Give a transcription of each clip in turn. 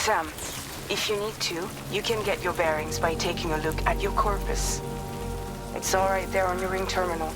Sam, if you need to, you can get your bearings by taking a look at your corpus. It's all right there on your ring terminal.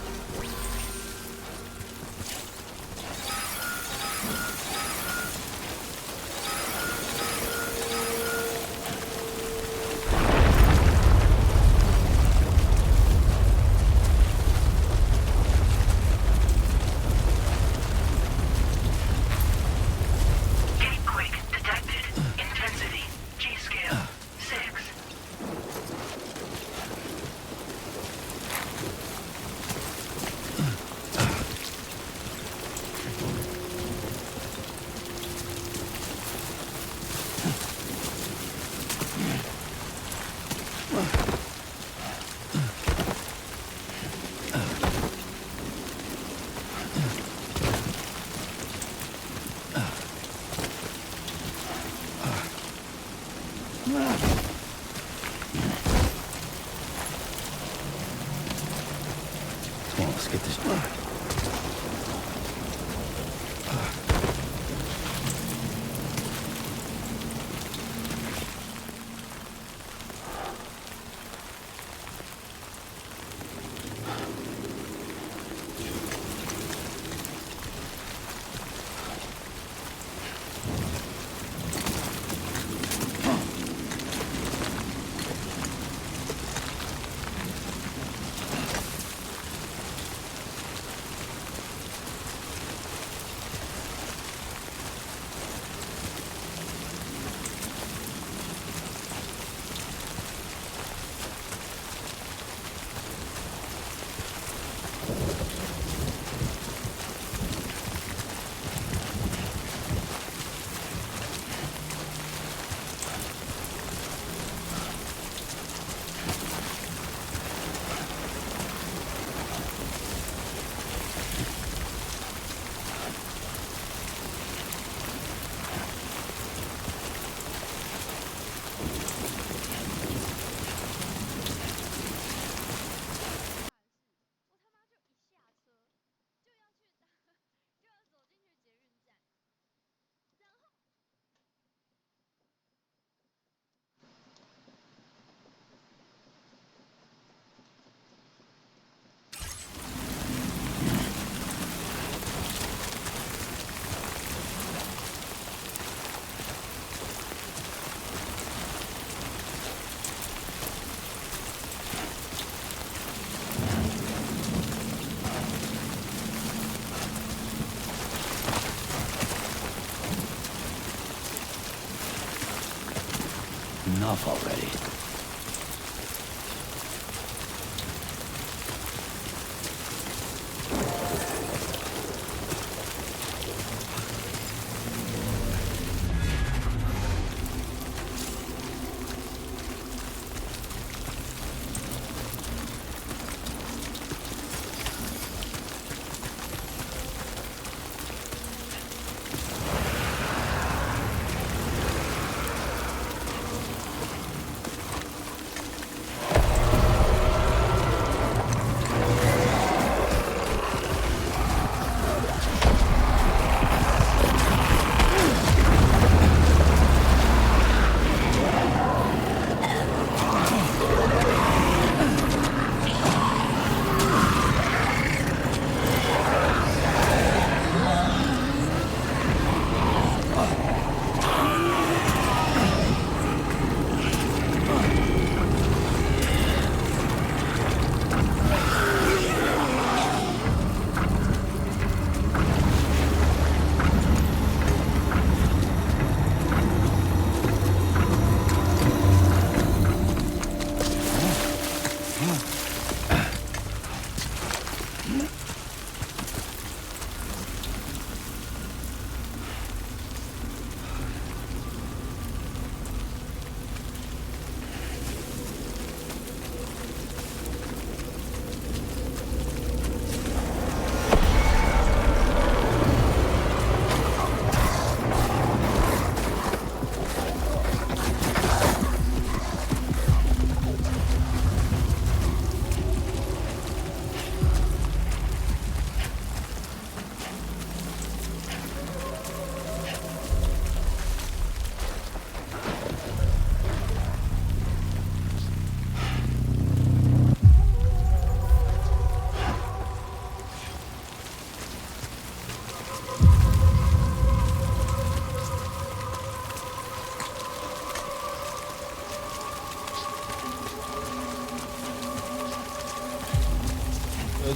Come on, let's get this. Enough already.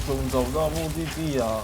怎么找不到目的地啊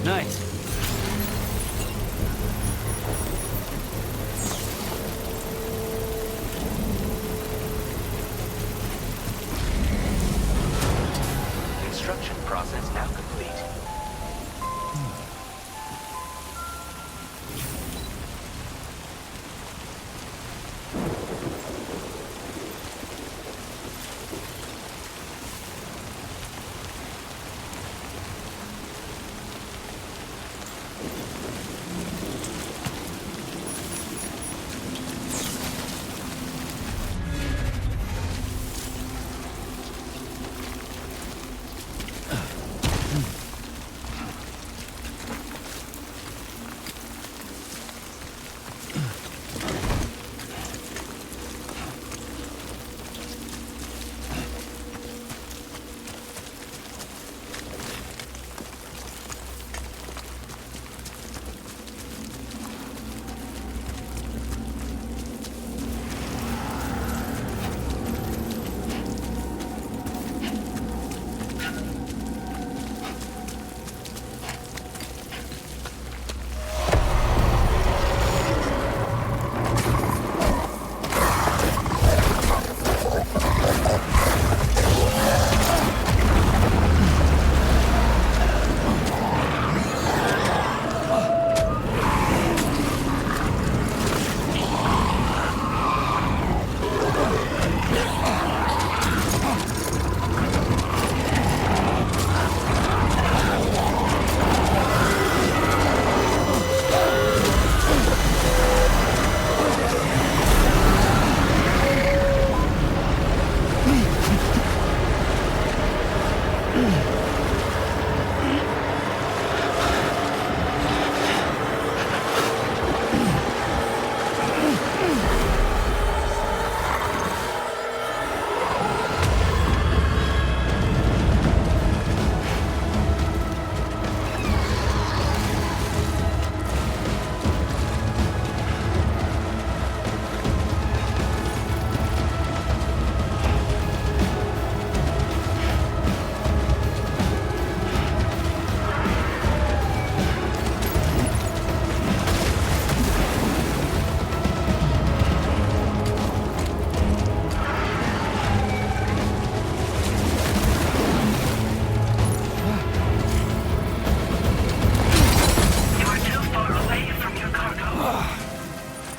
？Nice. Construction process now complete.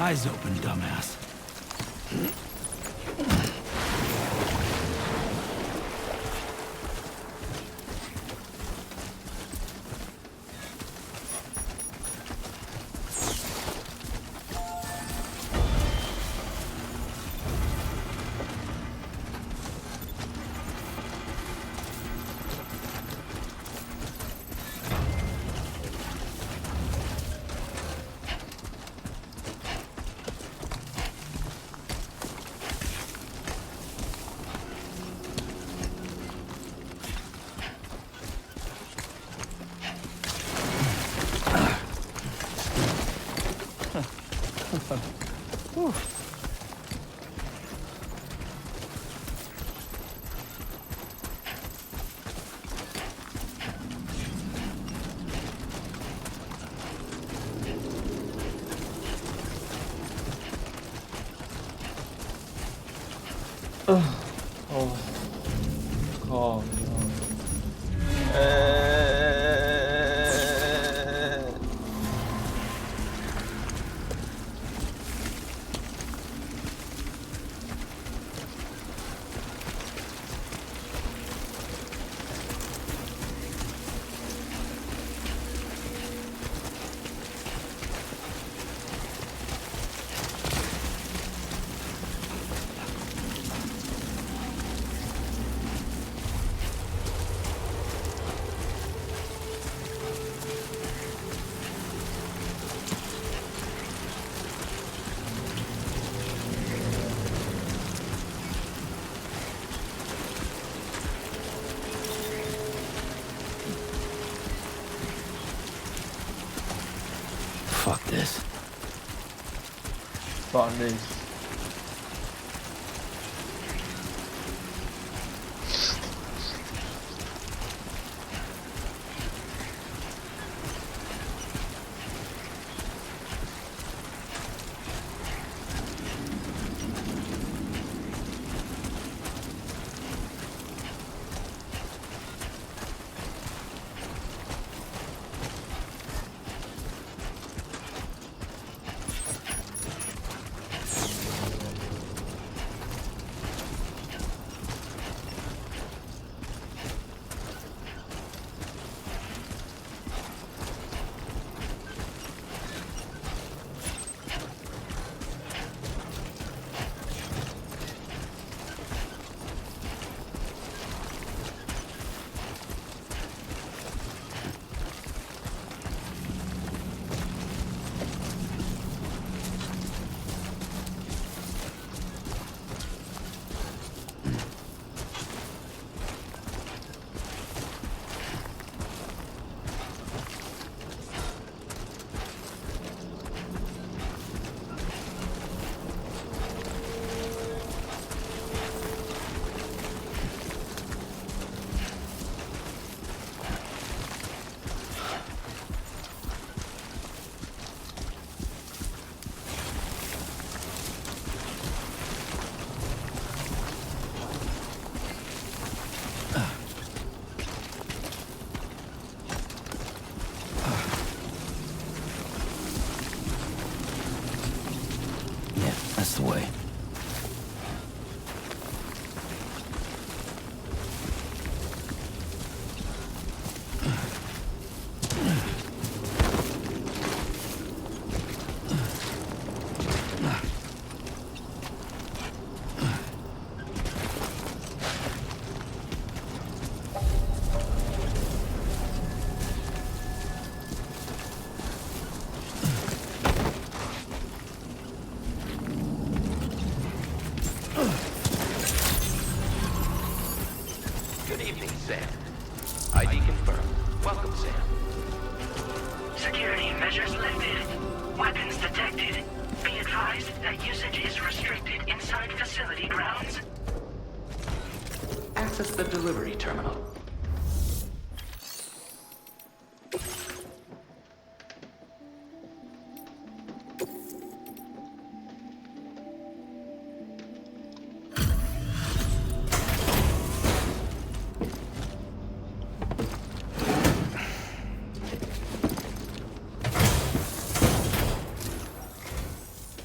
Eyes open, dumbass. 把累死。That's the way. Good evening, Sam. ID confirmed. Welcome, Sam. Security measures lifted. Weapons detected. Be advised that usage is restricted inside facility grounds. Access the delivery terminal.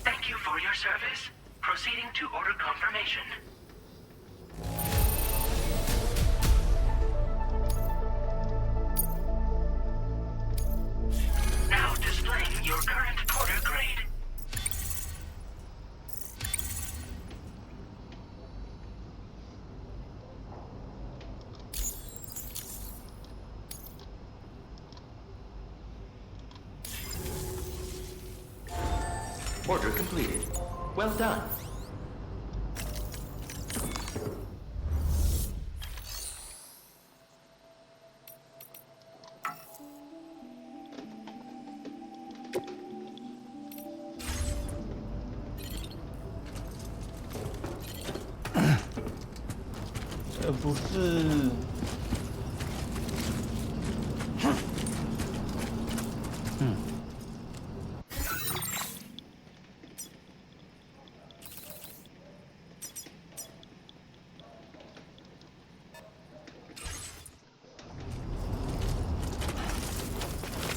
Thank you for your service. Proceeding to order confirmation. Now displaying your current porter grade. Order completed. Well done.不是。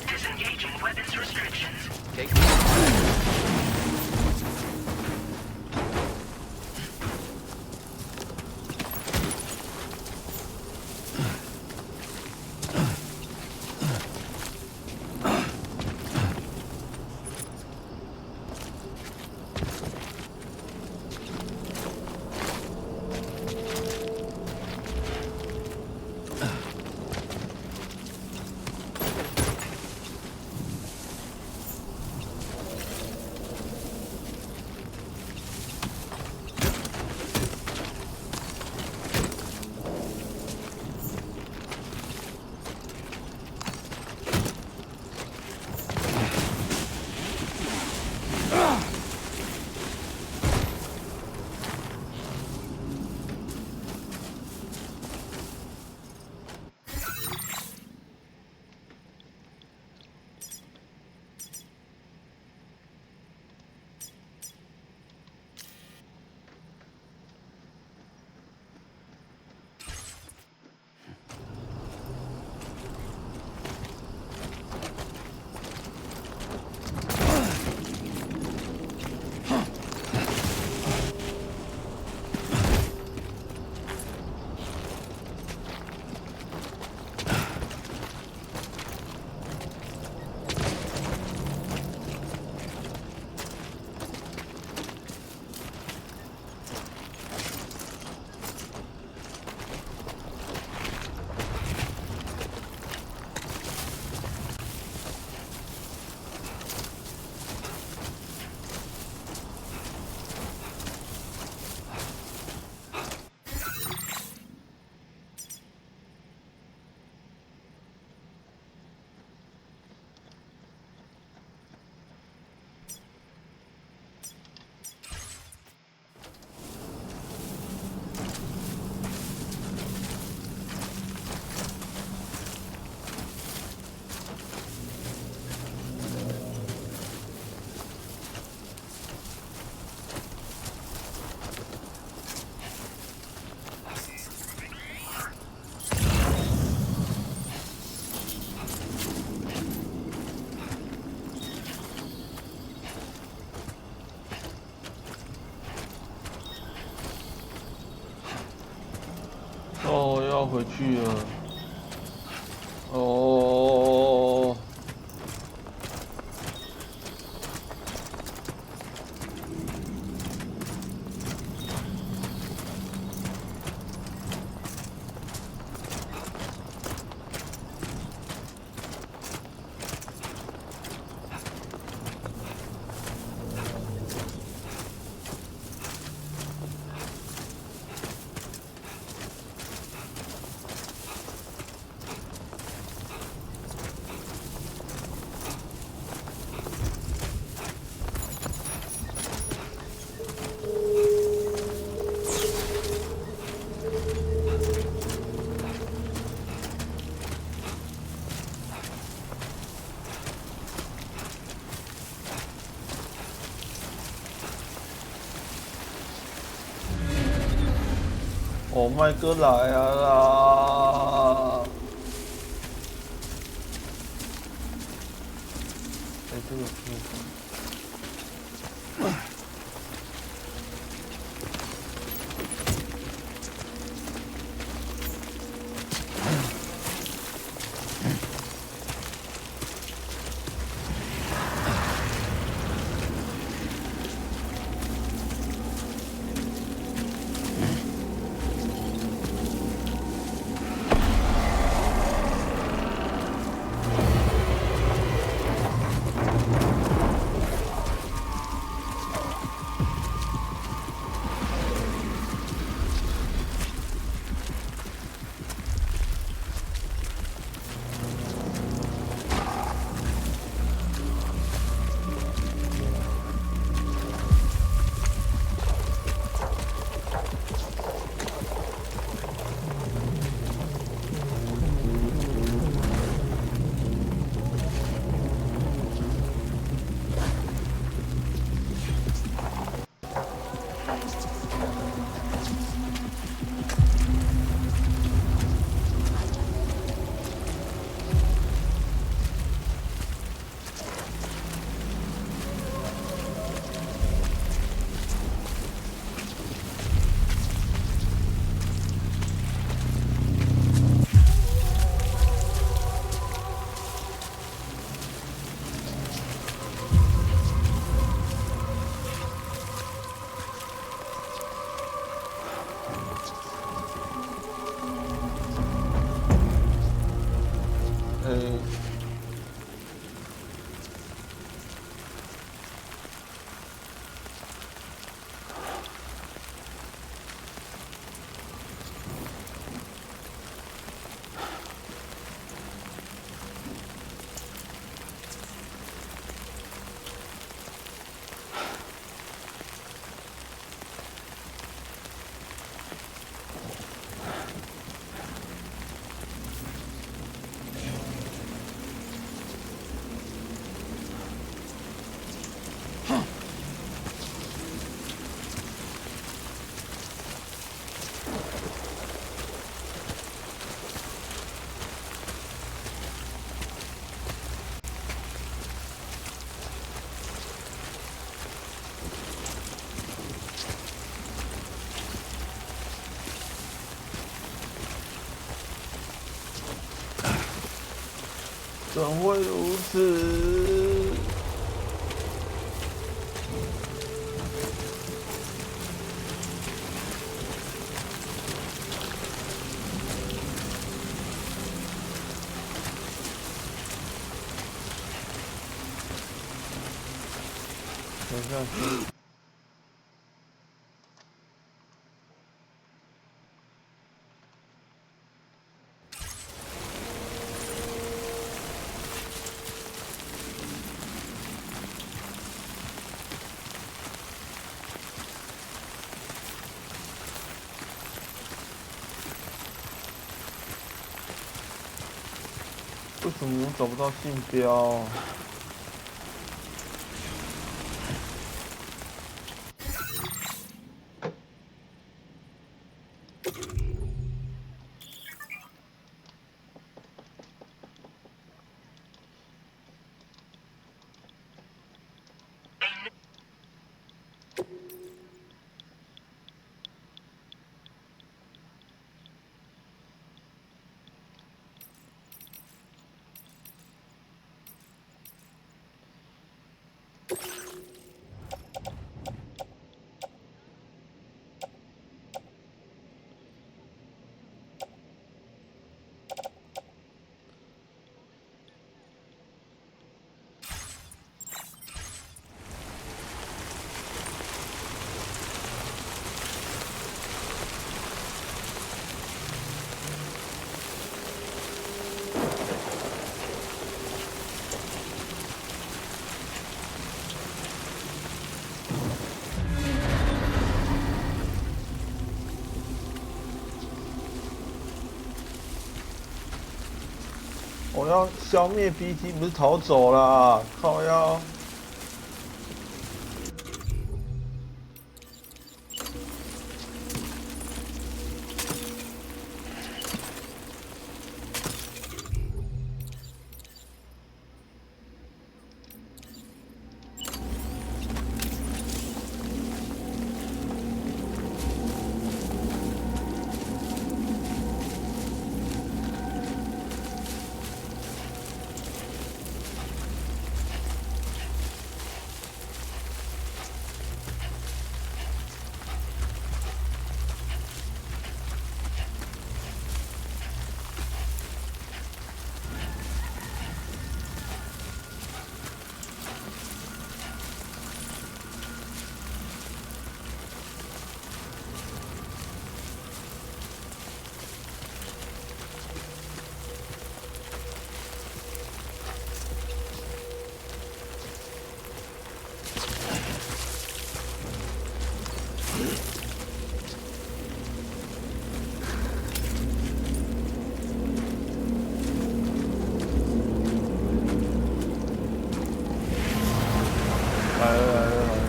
Disengaging weapons restrictions. Take 要回去了。哦。哦，麦哥来啊啦！哎，这个怎会如此？等一下。为什么我找不到信标？我要消灭 BT， 不是逃走啦！靠腰。来了来了来了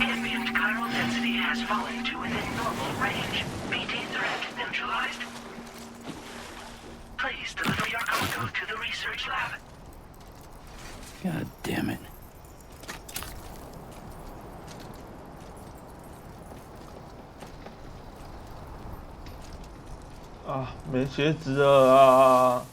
！Ambient chiral density has fallen to within normal range. BT threat neutralized. Please deliver your cargo to the research lab. God damn it. 啊，没血脂了啊！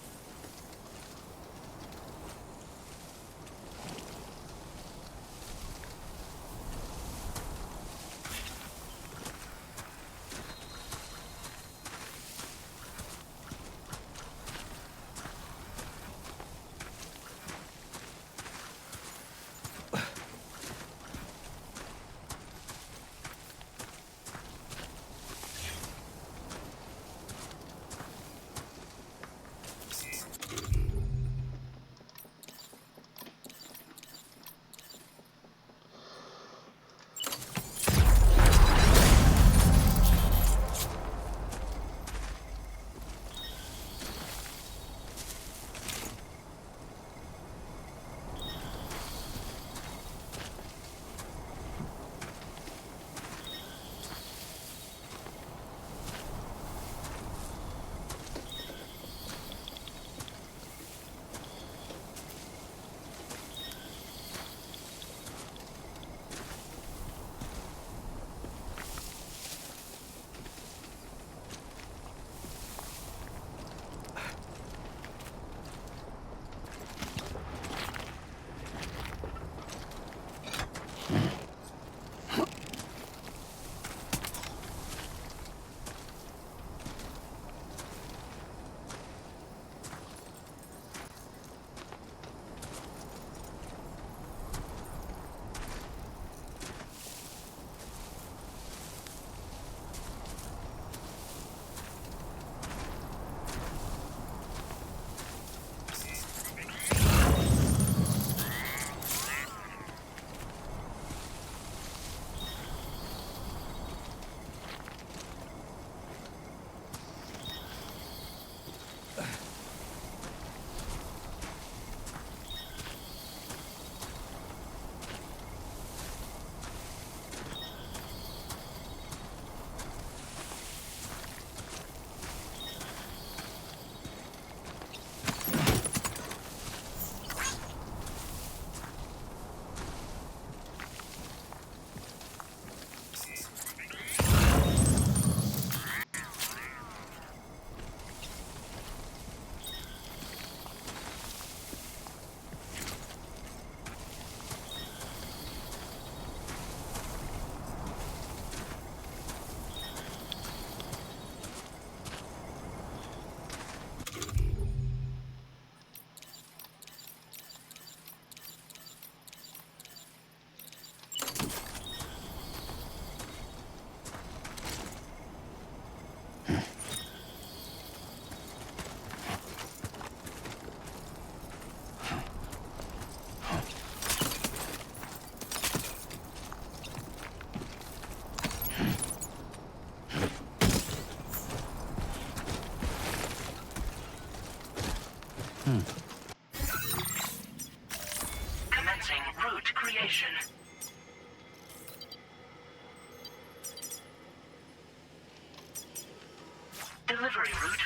Delivery route.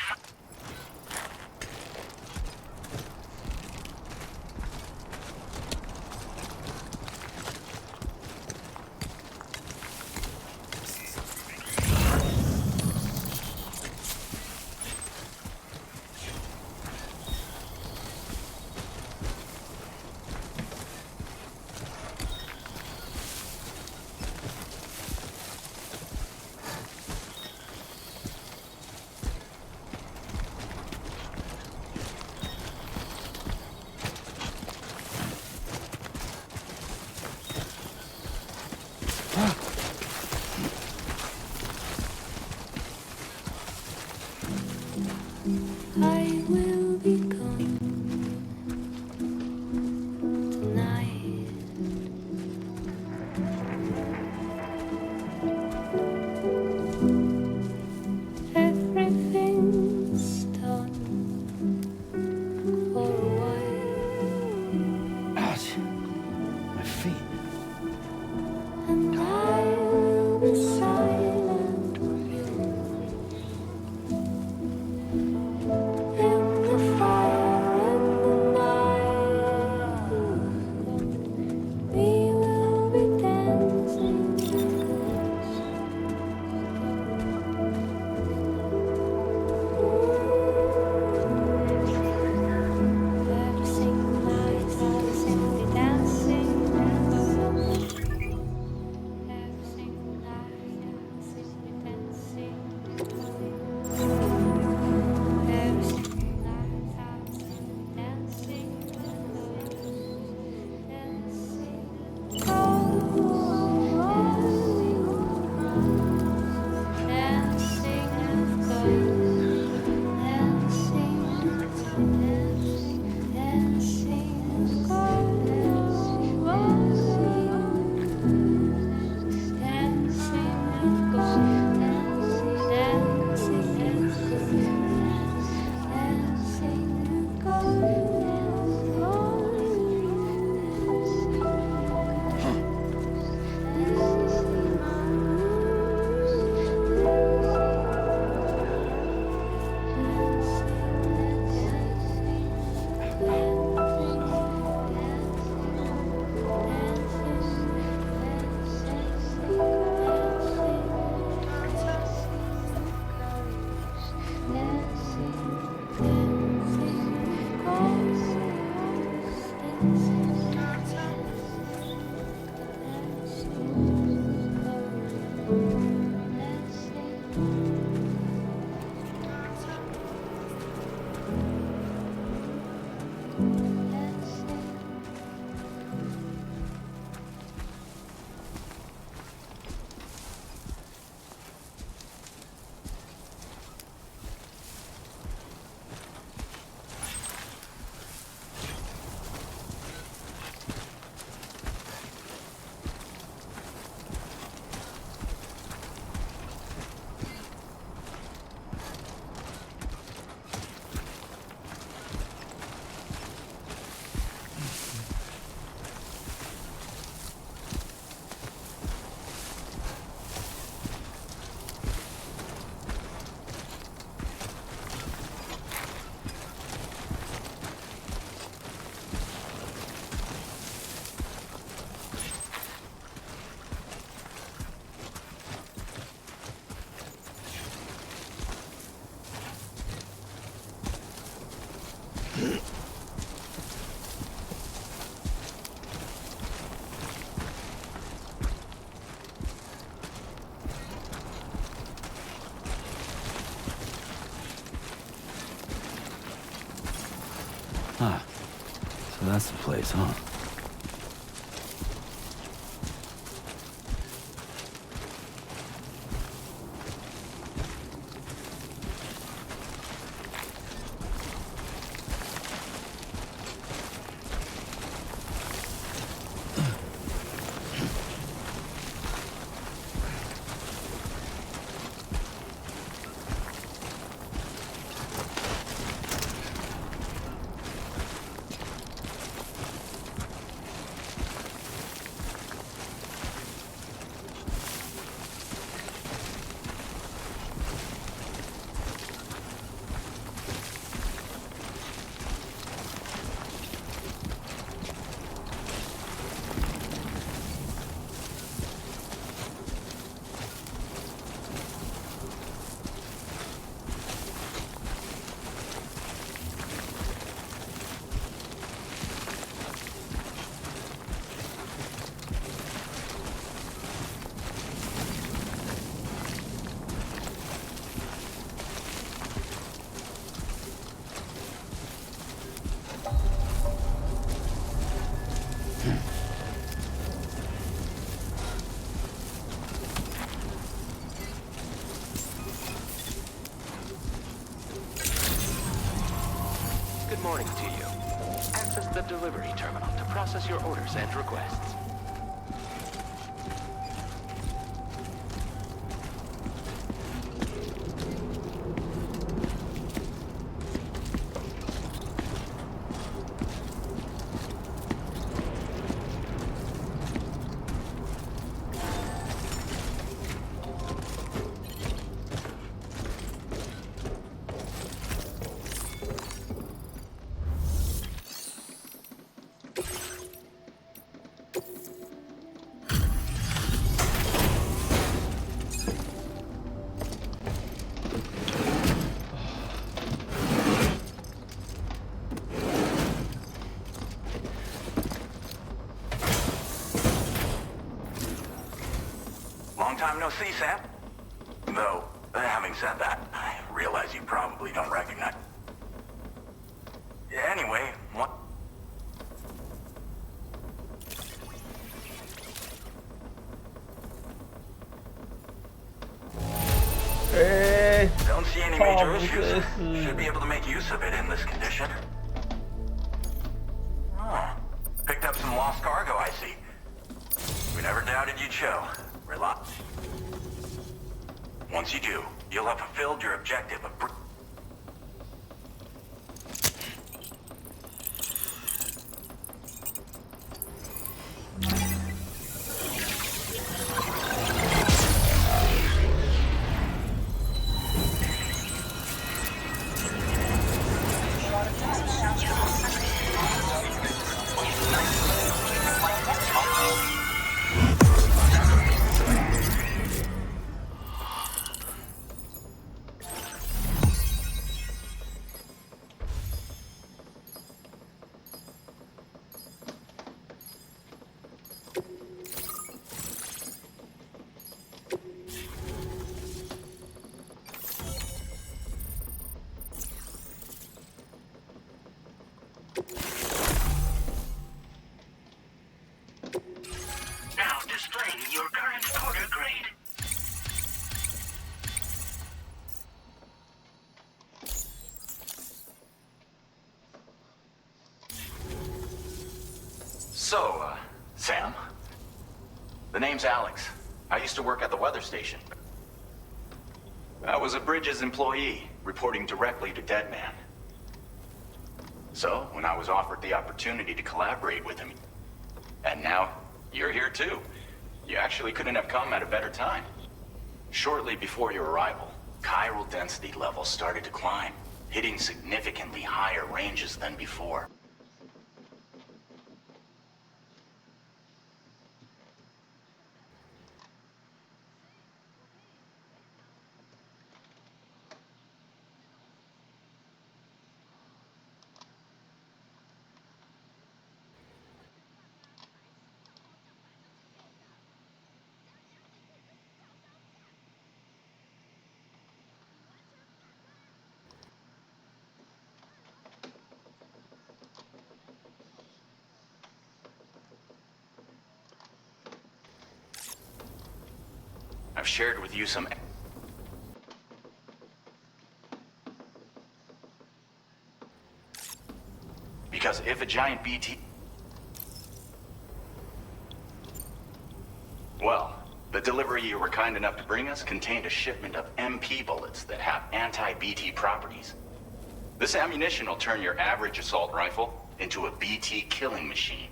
I will be gone tonight. Everything's done for a while, Ouch. My feet. and I will be silent with you in the fire in the night. We will be dancing. Ah, so that's the place, huh? morning to you. Access the delivery terminal to process your orders and requests. Long time no see, Sam. Though, having said that, I realize you probably don't recognize... Anyway, what... Don't see any major issues. Should be able to make use of it in this condition. Oh, picked up some lost cargo, I see. We never doubted you'd show. Relax. Once you do, you'll have fulfilled your objective of... Now displaying your current order grade. So, Sam? The name's Alex. I used to work at the weather station. I was a Bridges employee, reporting directly to Deadman. So, when I was offered the opportunity to collaborate with him, and now you're here too. You actually couldn't have come at a better time. Shortly before your arrival, chiral density levels started to climb, hitting significantly higher ranges than before. I've shared with you some... Because if a giant BT... Well, the delivery you were kind enough to bring us contained a shipment of MP bullets that have anti-BT properties. This ammunition will turn your average assault rifle into a BT killing machine.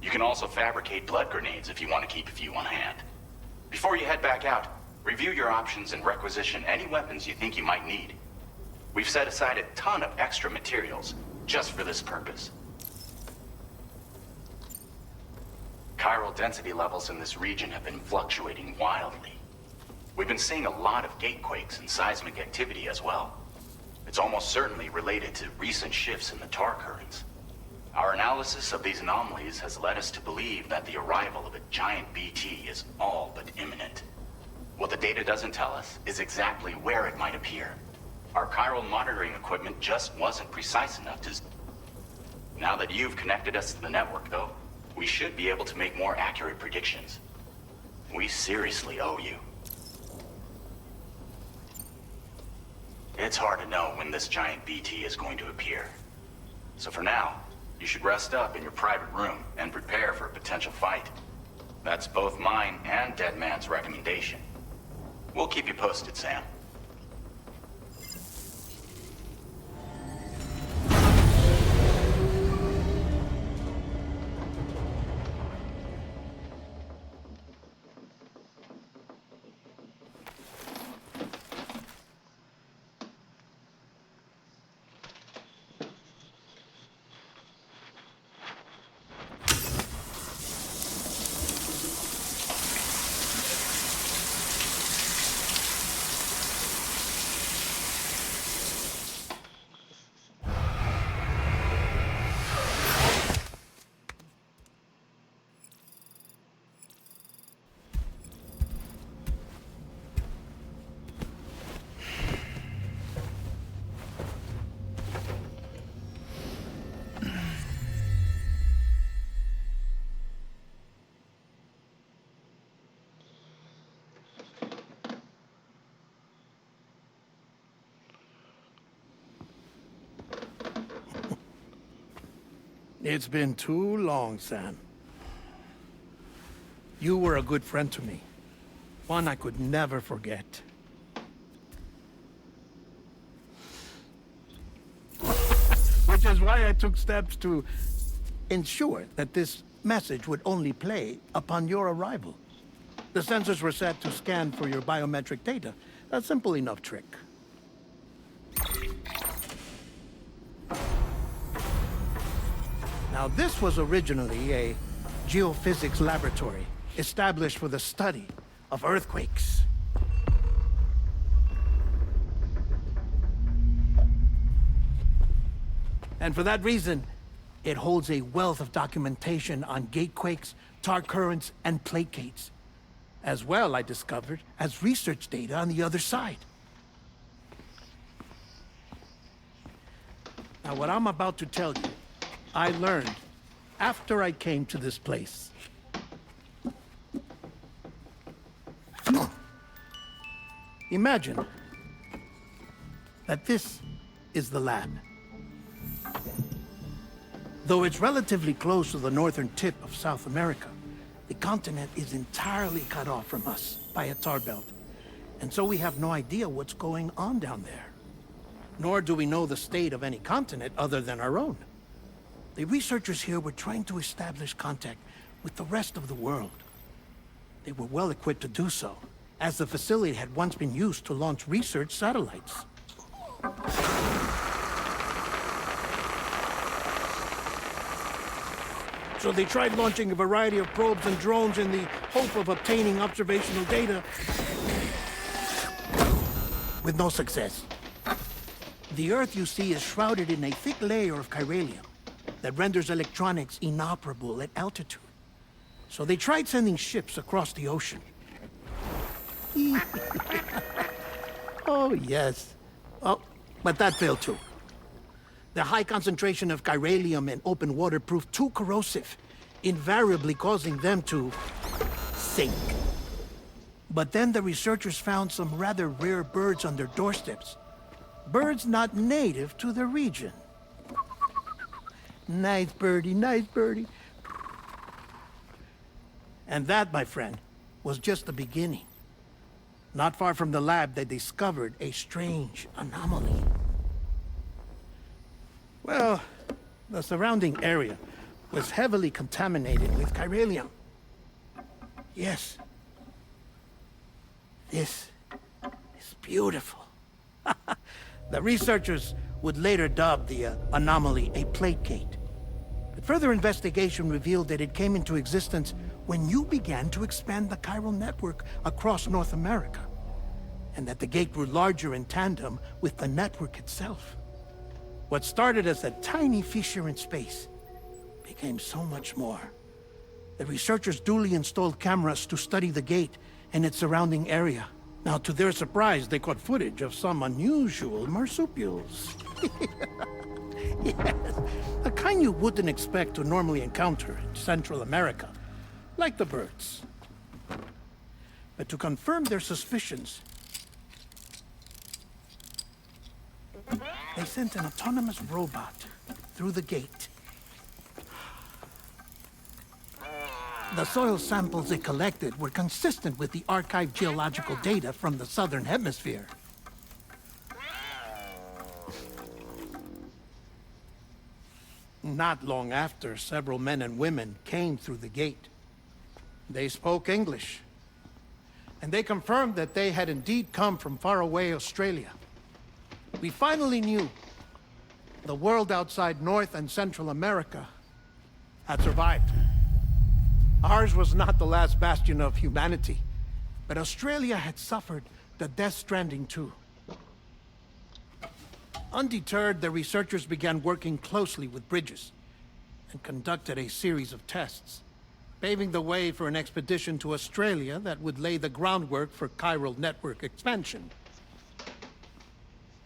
You can also fabricate blood grenades if you want to keep a few on hand. Before you head back out, review your options and requisition any weapons you think you might need. We've set aside a ton of extra materials just for this purpose. Chiral density levels in this region have been fluctuating wildly. We've been seeing a lot of gatequakes and seismic activity as well. It's almost certainly related to recent shifts in the tar currents. Our analysis of these anomalies has led us to believe that the arrival of a giant BT is all but imminent. What the data doesn't tell us is exactly where it might appear. Our chiral monitoring equipment just wasn't precise enough to... Now that you've connected us to the network, though, we should be able to make more accurate predictions. We seriously owe you. It's hard to know when this giant BT is going to appear. So for now, you should rest up in your private room and prepare for a potential fight. That's both mine and Deadman's recommendation. We'll keep you posted, Sam. It's been too long, Sam. You were a good friend to me. One I could never forget. Which is why I took steps to ensure that this message would only play upon your arrival. The sensors were set to scan for your biometric data. A simple enough trick. Now, this was originally a geophysics laboratory established for the study of earthquakes. And for that reason, it holds a wealth of documentation on gatequakes, tar currents, and placates. As well, I discovered, as research data on the other side. Now, what I'm about to tell you, I learned after I came to this place. Imagine that this is the lab. Though it's relatively close to the northern tip of South America, the continent is entirely cut off from us by a tar belt. And so we have no idea what's going on down there. Nor do we know the state of any continent other than our own. The researchers here were trying to establish contact with the rest of the world. They were well equipped to do so, as the facility had once been used to launch research satellites. So they tried launching a variety of probes and drones in the hope of obtaining observational data, with no success. The Earth, you see, is shrouded in a thick layer of chiralium that renders electronics inoperable at altitude. So they tried sending ships across the ocean. Oh, yes. Oh, but that failed too. The high concentration of chiralium in open water proved too corrosive, invariably causing them to sink. But then the researchers found some rather rare birds on their doorsteps. Birds not native to the region. Nice birdie, nice birdie. And that, my friend, was just the beginning. Not far from the lab, they discovered a strange anomaly. Well, the surrounding area was heavily contaminated with chiralium. Yes. This is beautiful. The researchers would later dub the anomaly a plate gate. But further investigation revealed that it came into existence when you began to expand the chiral network across North America, and that the gate grew larger in tandem with the network itself. What started as a tiny fissure in space became so much more. The researchers duly installed cameras to study the gate and its surrounding area. Now, to their surprise, they caught footage of some unusual marsupials. Yes, the kind you wouldn't expect to normally encounter in Central America, like the birds. But to confirm their suspicions, they sent an autonomous robot through the gate. The soil samples it collected were consistent with the archived geological data from the southern hemisphere. Not long after, several men and women came through the gate. They spoke English, and they confirmed that they had indeed come from faraway Australia. We finally knew the world outside North and Central America had survived. Ours was not the last bastion of humanity, but Australia had suffered the Death Stranding too. Undeterred, the researchers began working closely with Bridges and conducted a series of tests, paving the way for an expedition to Australia that would lay the groundwork for chiral network expansion.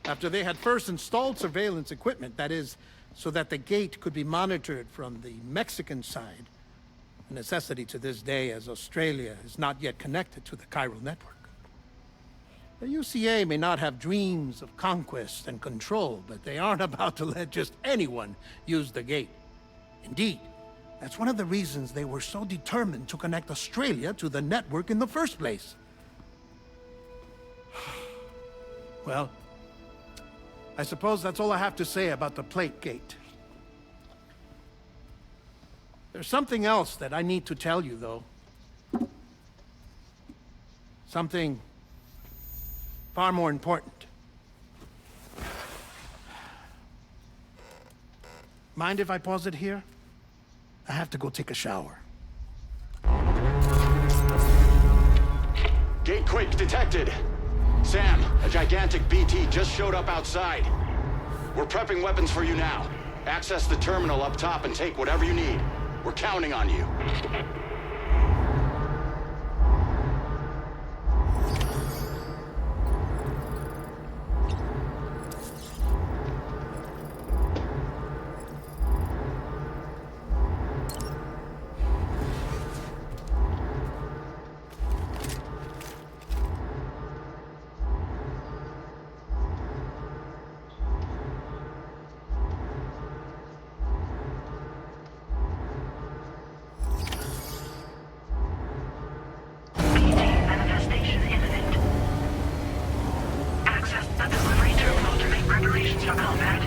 After they had first installed surveillance equipment, that is, so that the gate could be monitored from the Mexican side, a necessity to this day as Australia is not yet connected to the chiral network. The UCA may not have dreams of conquest and control, but they aren't about to let just anyone use the gate. Indeed, that's one of the reasons they were so determined to connect Australia to the network in the first place. Well, I suppose that's all I have to say about the plate gate. There's something else that I need to tell you, though. Something far more important. Mind if I pause it here? I have to go take a shower. Gatequake detected. Sam, a gigantic BT just showed up outside. We're prepping weapons for you now. Access the terminal up top and take whatever you need. We're counting on you. Manifestation imminent. Access the delivery terminal to make preparations for combat.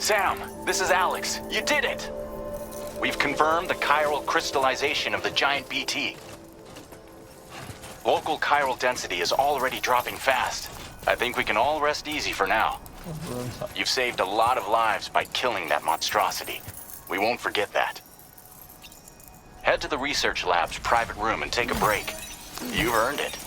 Sam, this is Alex. You did it! We've confirmed the chiral crystallization of the giant BT. Local chiral density is already dropping fast. I think we can all rest easy for now. You've saved a lot of lives by killing that monstrosity. We won't forget that. Head to the research lab's private room and take a break. You've earned it.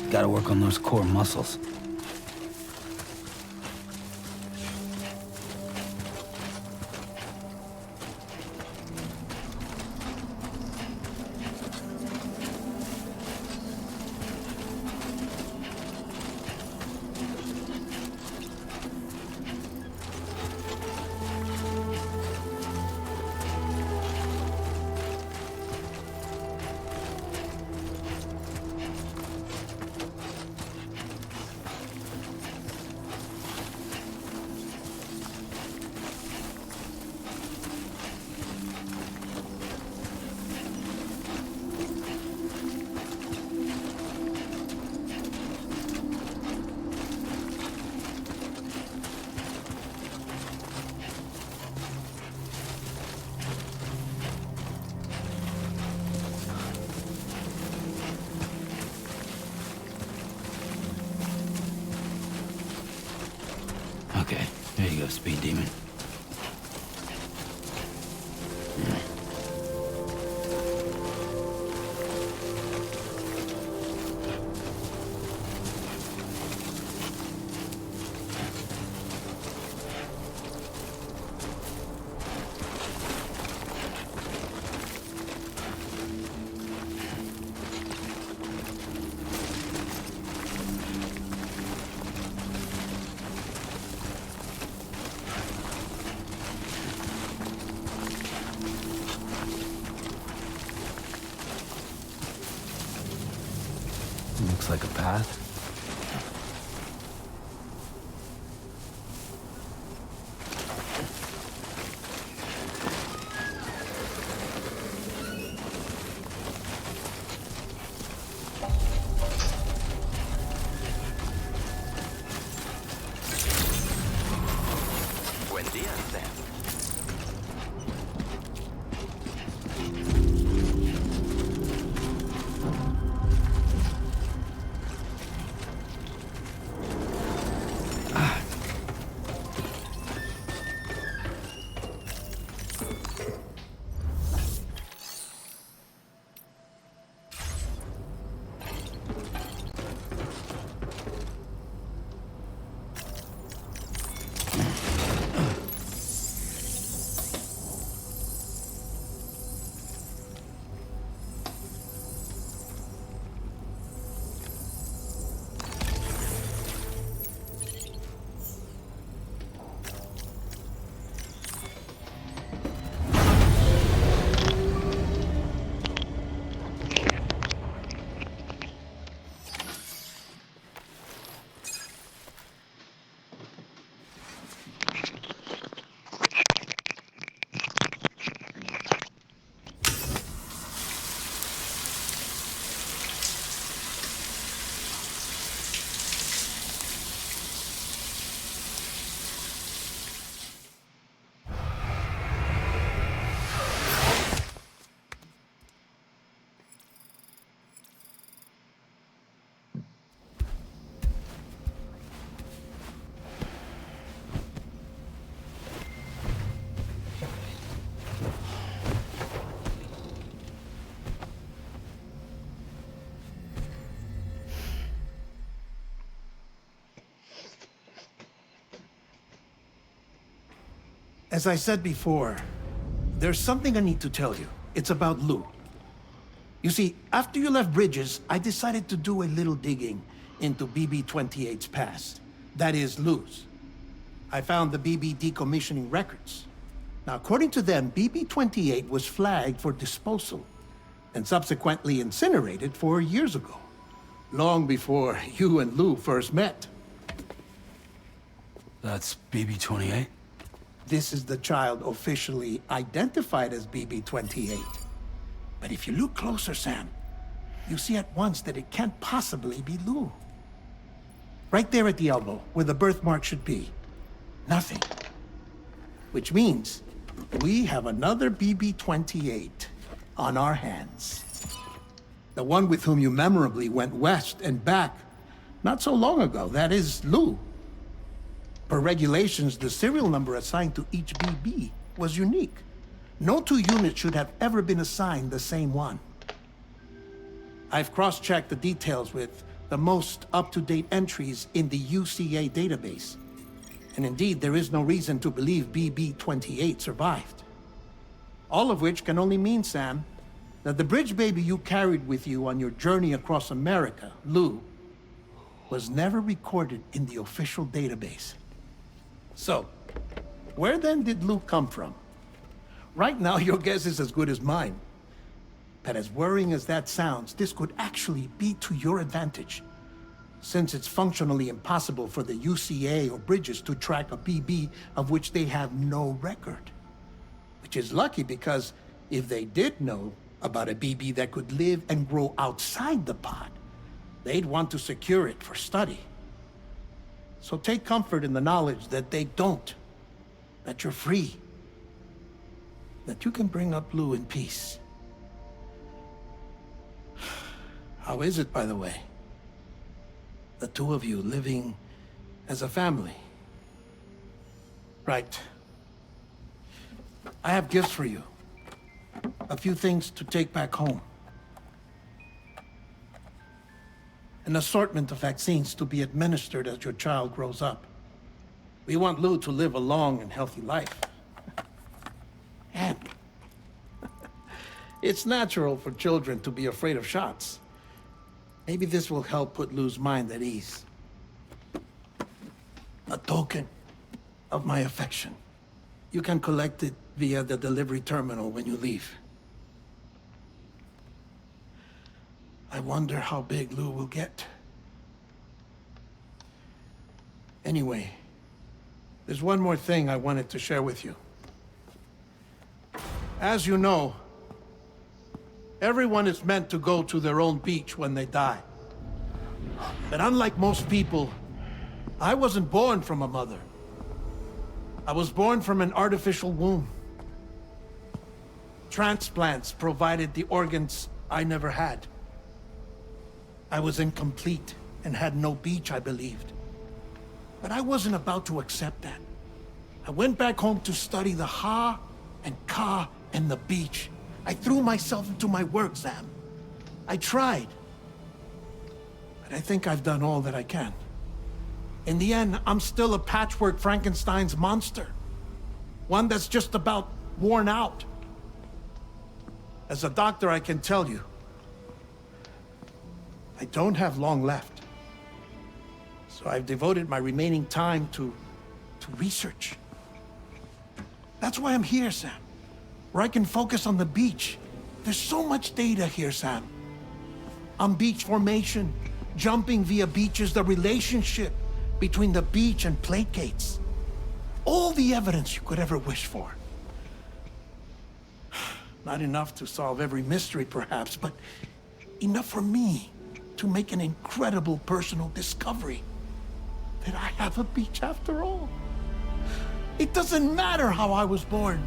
Gotta work on those core muscles. Okay, there you go, Speed Demon. Looks like a path. Buen día, Sam. As I said before, there's something I need to tell you. It's about Lou. You see, after you left Bridges, I decided to do a little digging into BB-28's past. That is, Lou's. I found the BB decommissioning records. Now, according to them, BB-28 was flagged for disposal and subsequently incinerated 4 years ago, long before you and Lou first met. That's BB-28? This is the child officially identified as BB-28. But if you look closer, Sam, you see at once that it can't possibly be Lou. Right there at the elbow, where the birthmark should be. Nothing. Which means we have another BB-28 on our hands. The one with whom you memorably went west and back not so long ago. That is Lou. Per regulations, the serial number assigned to each BB was unique. No two units should have ever been assigned the same one. I've cross-checked the details with the most up-to-date entries in the UCA database. And indeed, there is no reason to believe BB-28 survived. All of which can only mean, Sam, that the bridge baby you carried with you on your journey across America, Lou, was never recorded in the official database. So, where then did Lou come from? Right now, your guess is as good as mine. But as worrying as that sounds, this could actually be to your advantage, since it's functionally impossible for the UCA or Bridges to track a BB of which they have no record. Which is lucky, because if they did know about a BB that could live and grow outside the pod, they'd want to secure it for study. So take comfort in the knowledge that they don't, that you're free, that you can bring up Lou in peace. How is it, by the way? The two of you living as a family. Right. I have gifts for you. A few things to take back home. An assortment of vaccines to be administered as your child grows up. We want Lou to live a long and healthy life. And it's natural for children to be afraid of shots. Maybe this will help put Lou's mind at ease. A token of my affection. You can collect it via the delivery terminal when you leave. I wonder how big Lou will get. Anyway, there's one more thing I wanted to share with you. As you know, everyone is meant to go to their own beach when they die. But unlike most people, I wasn't born from a mother. I was born from an artificial womb. Transplants provided the organs I never had. I was incomplete and had no beach, I believed. But I wasn't about to accept that. I went back home to study the Ha and Ka and the beach. I threw myself into my work, Sam. I tried. But I think I've done all that I can. In the end, I'm still a patchwork Frankenstein's monster. One that's just about worn out. As a doctor, I can tell you, I don't have long left. So I've devoted my remaining time to research. That's why I'm here, Sam. Where I can focus on the beach. There's so much data here, Sam. On beach formation, jumping via beaches, the relationship between the beach and plate gates. All the evidence you could ever wish for. Not enough to solve every mystery, perhaps, but enough for me to make an incredible personal discovery. That I have a beach after all. It doesn't matter how I was born.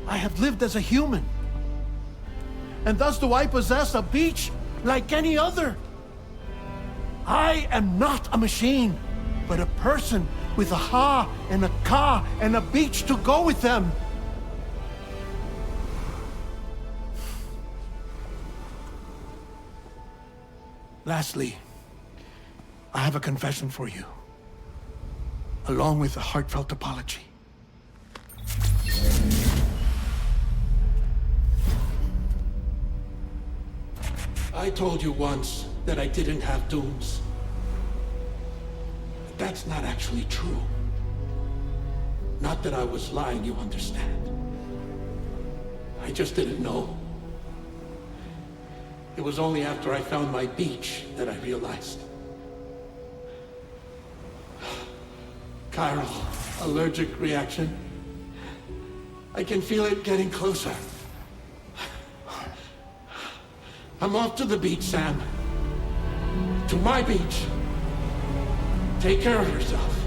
I have lived as a human. And thus do I possess a beach like any other. I am not a machine, but a person with a Ha and a Ka and a beach to go with them. Lastly, I have a confession for you, along with a heartfelt apology. I told you once that I didn't have dooms. But that's not actually true. Not that I was lying, you understand. I just didn't know. It was only after I found my beach that I realized. Chiral, allergic reaction. I can feel it getting closer. I'm off to the beach, Sam. To my beach. Take care of yourself.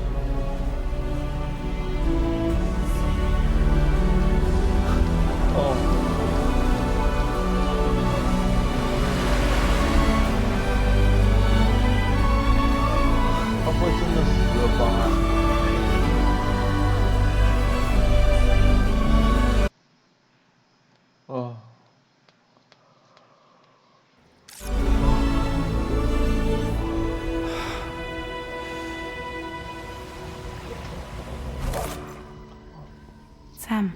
Sam.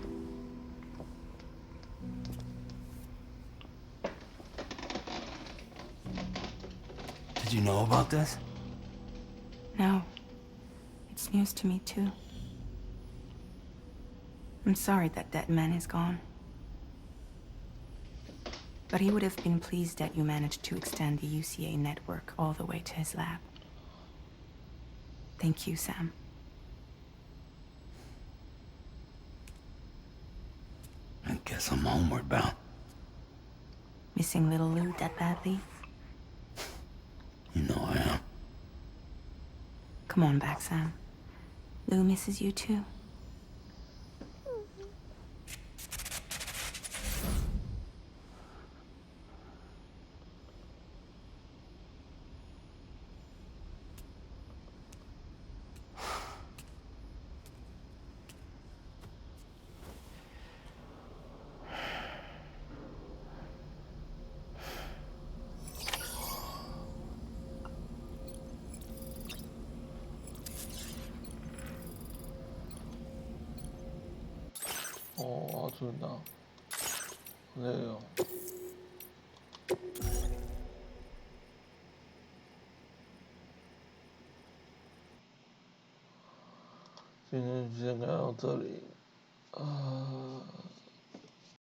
Did you know about this? No. It's news to me, too. I'm sorry that that man is gone. But he would have been pleased that you managed to extend the UCA network all the way to his lab. Thank you, Sam. I guess I'm homeward bound. Missing little Lou that badly? You know I am. Come on back, Sam. Lou misses you too. 아, 좋다. 그래요.今天就先看到这里。